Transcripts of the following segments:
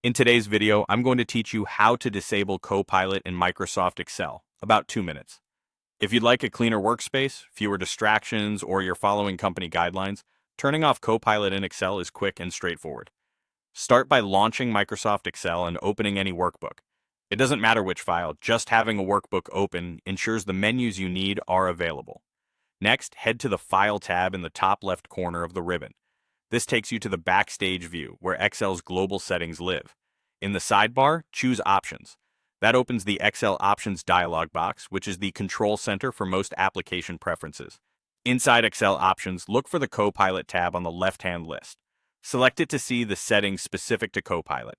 In today's video, I'm going to teach you how to disable Copilot in Microsoft Excel, about 2 minutes. If you'd like a cleaner workspace, fewer distractions, or you're following company guidelines, turning off Copilot in Excel is quick and straightforward. Start by launching Microsoft Excel and opening any workbook. It doesn't matter which file, just having a workbook open ensures the menus you need are available. Next, head to the File tab in the top left corner of the ribbon. This takes you to the Backstage view, where Excel's global settings live. In the sidebar, choose Options. That opens the Excel Options dialog box, which is the control center for most application preferences. Inside Excel Options, look for the Copilot tab on the left-hand list. Select it to see the settings specific to Copilot.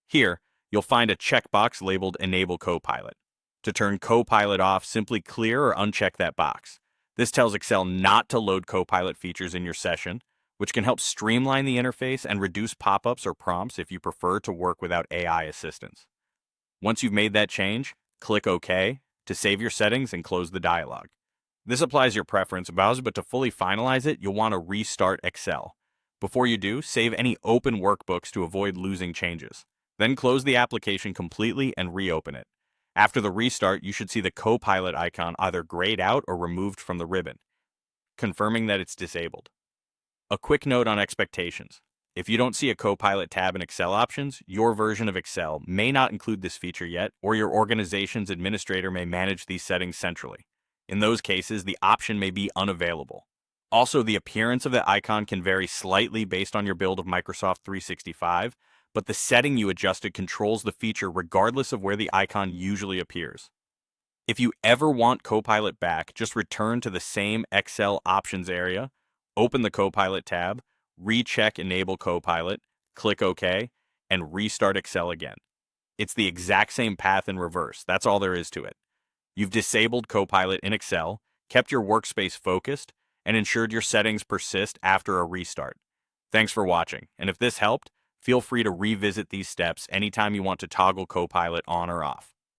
Here, you'll find a checkbox labeled Enable Copilot. To turn Copilot off, simply clear or uncheck that box. This tells Excel not to load Copilot features in your session, which can help streamline the interface and reduce pop-ups or prompts if you prefer to work without AI assistance. Once you've made that change, click OK to save your settings and close the dialog. This applies your preference, but to fully finalize it, you'll want to restart Excel. Before you do, save any open workbooks to avoid losing changes. Then close the application completely and reopen it. After the restart, you should see the Copilot icon either grayed out or removed from the ribbon, confirming that it's disabled. A quick note on expectations. If you don't see a Copilot tab in Excel options, your version of Excel may not include this feature yet, or your organization's administrator may manage these settings centrally. In those cases, the option may be unavailable. Also, the appearance of the icon can vary slightly based on your build of Microsoft 365, but the setting you adjusted controls the feature regardless of where the icon usually appears. If you ever want Copilot back, just return to the same Excel options area, open the Copilot tab, recheck Enable Copilot, click OK, and restart Excel again. It's the exact same path in reverse. That's all there is to it. You've disabled Copilot in Excel, kept your workspace focused, and ensured your settings persist after a restart. Thanks for watching, and if this helped, feel free to revisit these steps anytime you want to toggle Copilot on or off.